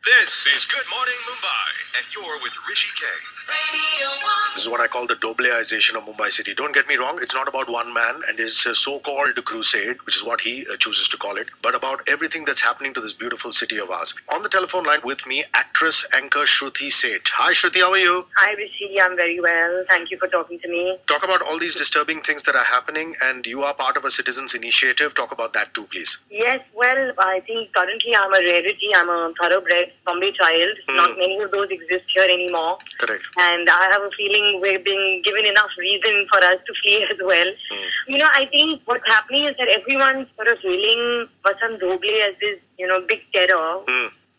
This is Good Morning Mumbai, and you're with Rishi K. This is what I call the Dobleization of Mumbai city. Don't get me wrong, it's not about one man and his so-called crusade, which is what he chooses to call it, but about everything that's happening to this beautiful city of ours. On the telephone line with me, actress anchor Shruti Seth. Hi Shruti, how are you? Hi Rishi, I'm very well. Thank you for talking to me. Talk about all these disturbing things that are happening, and you are part of a citizens' initiative. Talk about that too, please. Yes, well, I think currently I'm a rarity. I'm a thoroughbred Bombay child. Not many of those exist here anymore. Correct. And I have a feeling we're being given enough reason for us to flee as well. You know, I think what's happening is that everyone's sort of hailing Vasant Doble as this, big terror,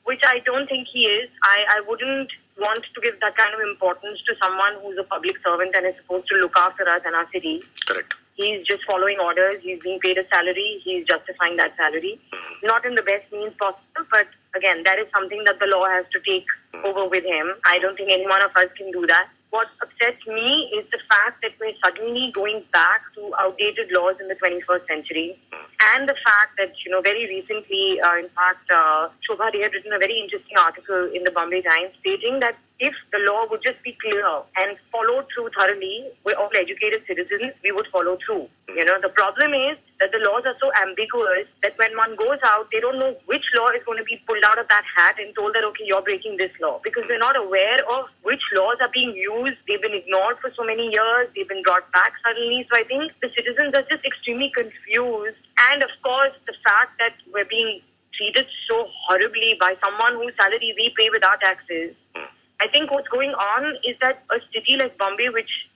which I don't think he is. I wouldn't want to give that kind of importance to someone who's a public servant and is supposed to look after us and our city. Correct. He's just following orders. He's being paid a salary. He's justifying that salary. Not in the best means possible, but again, that is something that the law has to take over with him. I don't think any one of us can do that. What upsets me is the fact that we're suddenly going back to outdated laws in the 21st century. And the fact that, very recently, in fact, Shobha, they had written a very interesting article in the Bombay Times stating that if the law would just be clear and followed through thoroughly, we're all educated citizens, we would follow through. The problem is that the laws are so ambiguous that when one goes out, they don't know which law is going to be pulled out of that hat and told that, okay, you're breaking this law. Because they're not aware of which laws are being used. They've been ignored for so many years. They've been brought back suddenly. So I think the citizens are just extremely confused. And of course, the fact that we're being treated so horribly by someone whose salary we pay with our taxes. I think what's going on is that a city like Bombay, which,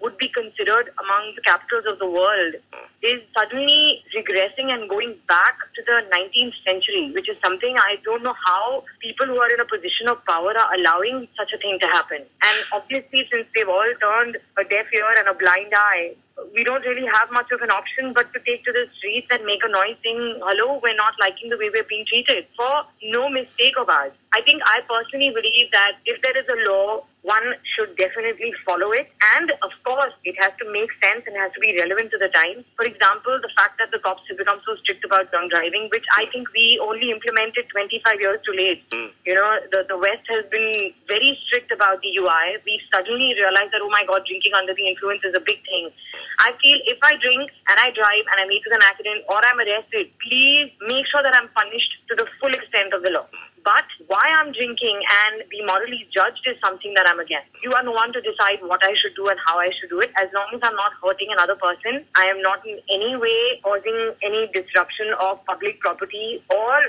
would be considered among the capitals of the world, is suddenly regressing and going back to the 19th century, which is something I don't know how people who are in a position of power are allowing such a thing to happen. And obviously, since they've all turned a deaf ear and a blind eye, we don't really have much of an option but to take to the streets and make a noise saying, hello, we're not liking the way we're being treated for no mistake of ours. I think I personally believe that if there is a law, one should definitely follow it. And of course, it has to make sense and has to be relevant to the times. For example, the fact that the cops have become so strict about drunk driving, which I think we only implemented 25 years too late. The West has been very strict about DUI. We suddenly realized that, oh my God, drinking under the influence is a big thing. I feel if I drink and I drive and I meet with an accident or I'm arrested, please make sure that I'm punished to the full extent of the law. But why I'm drinking and be morally judged is something that I'm against. You are no one to decide what I should do and how I should do it. As long as I'm not hurting another person, I am not in any way causing any disruption of public property or,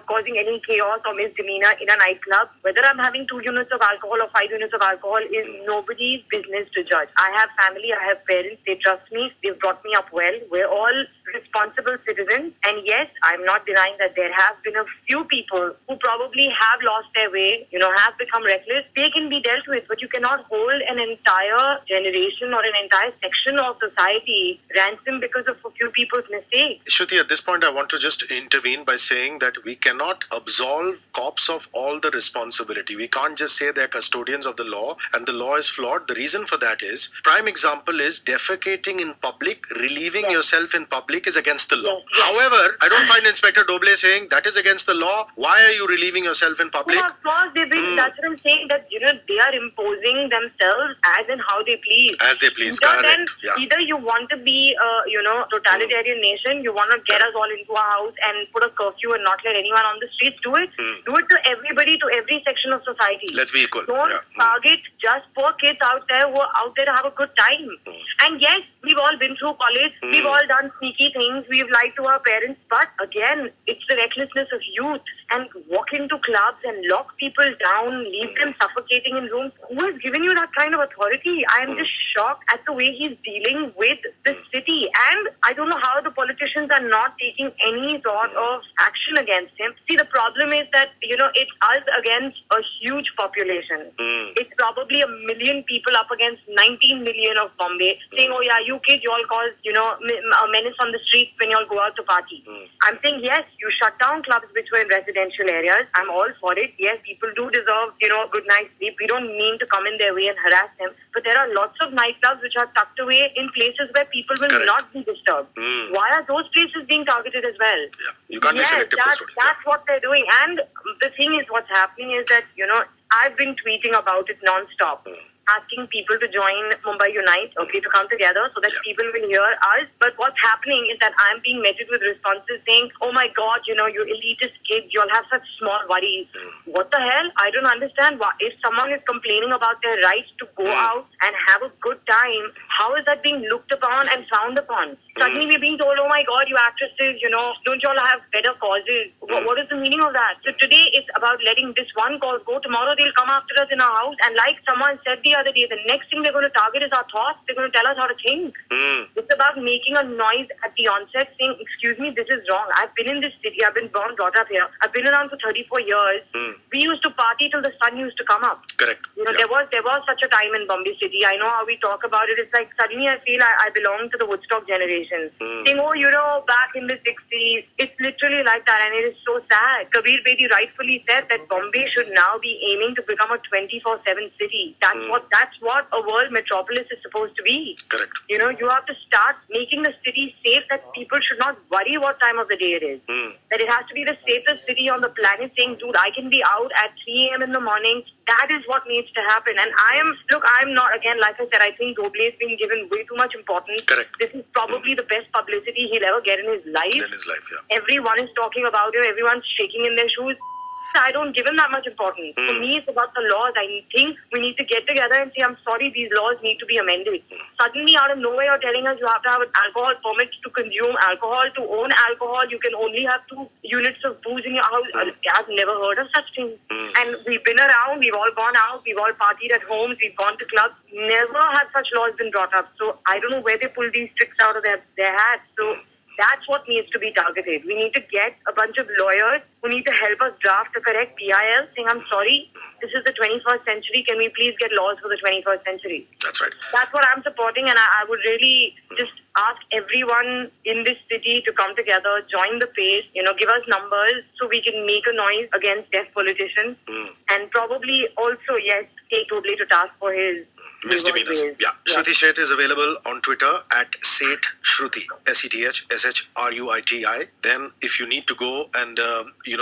causing any chaos or misdemeanor in a nightclub. Whether I'm having 2 units of alcohol or 5 units of alcohol is nobody's business to judge. I have family, I have parents, they trust me, they've brought me up well. We're all responsible citizens. And yes, I'm not denying that there have been a few people who probably have lost their way, have become reckless. They can be dealt with, but you cannot hold an entire generation or an entire section of society ransom because of a few people's mistakes. Shruti, at this point, I want to just intervene by saying that we cannot absolve cops of all the responsibility. We can't just say they're custodians of the law and the law is flawed. The reason for that is, prime example is defecating in public, relieving yourself in public is against the law. However, I don't find Inspector Doble saying that is against the law. Why are you relieving yourself in public? Well, of course, that's what I'm saying, that, they are imposing themselves as in how they please. As they please, Either you want to be a, totalitarian nation, you want to get us all into a house and put a curfew and not let anyone on the streets, do it. Do it to everybody, to every section of society. Let's be equal. Don't target just poor kids out there who are out there to have a good time. And yes, we've all been through college. We've all done sneaky things. We've lied to our parents. But again, it's the recklessness of youth. And walk into clubs and lock people down, leave them suffocating in rooms. Who has given you that kind of authority? I am just shocked at the way he's dealing with the city. And I don't know how the politicians are not taking any sort of action against him. See, the problem is that, it's us against a huge population. It's probably 1 million people up against 19 million of Bombay saying, oh yeah, you kids, you all cause, a menace on the streets when you all go out to party. I'm saying, yes, you shut down clubs which were in residential residential areas. I'm all for it. Yes, people do deserve, a good night's sleep. We don't mean to come in their way and harass them. But there are lots of nightclubs which are tucked away in places where people will Correct. not be disturbed. Why are those places being targeted as well? Yeah. You can't be selective custodian. That's what they're doing. And the thing is, what's happening is that, I've been tweeting about it non-stop, asking people to join Mumbai Unite, to come together so that people will hear us. But what's happening is that I'm being met with responses saying, oh my God, you elitist kids, you'll have such small worries. What the hell? I don't understand. Why. If someone is complaining about their right to go out and have a good time, how is that being looked upon and frowned upon? Suddenly we're being told, oh my God, you actresses, don't y'all have better causes? What is the meaning of that? So today it's about letting this one cause go. Tomorrow they'll come after us in our house. And like someone said the other day, the next thing they're going to target is our thoughts. They're going to tell us how to think. It's about making a noise at the onset saying, excuse me, this is wrong. I've been in this city. I've been born, brought up here. I've been around for 34 years. We used to party till the sun used to come up. Correct. There was such a time in Bombay City. I know how we talk about it. It's like suddenly I feel I belong to the Woodstock generation. Saying, back in the 60s. It's literally like that, and it is so sad. Kabir Bedi rightfully said that Bombay should now be aiming to become a 24/7 city. That's what a world metropolis is supposed to be. Correct. You have to start making the city safe, that people should not worry what time of the day it is. That it has to be the safest city on the planet, saying, dude, I can be out at 3 a.m. in the morning. That is what needs to happen. And I'm not, again, like I said, I think Doble is being given way too much importance. Correct. This is probably the best publicity he'll ever get in his life. Yeah. Everyone is talking about him. Everyone's shaking in their shoes. I don't give him that much importance. For me, it's about the laws. I think we need to get together and say, I'm sorry, these laws need to be amended. Suddenly, out of nowhere, you're telling us you have to have an alcohol permit to consume alcohol, to own alcohol. You can only have 2 units of booze in your house. I've never heard of such things. And we've been around. We've all gone out. We've all partied at homes. We've gone to clubs. Never have such laws been brought up. So I don't know where they pull these tricks out of their hats. So that's what needs to be targeted. We need to get a bunch of lawyers who need to help us draft the correct PIL, saying, I'm sorry, this is the 21st century. Can we please get laws for the 21st century? That's right. That's what I'm supporting, and I would really just ask everyone in this city to come together, join the pace, give us numbers so we can make a noise against deaf politicians. And probably also, yes, take Doble to task for his misdemeanors. Yeah. Shruti Seth is available on Twitter at Seth Shruti, SETHSHRUITI. Then if you need to go and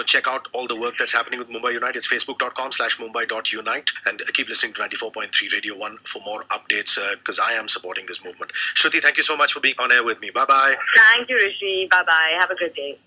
check out all the work that's happening with Mumbai Unite, it's facebook.com/mumbai.unite, and keep listening to 94.3 Radio 1 for more updates, because I am supporting this movement. Shruti, thank you so much for being on air with me. Bye-bye. Thank you, Rishi. Bye-bye. Have a good day.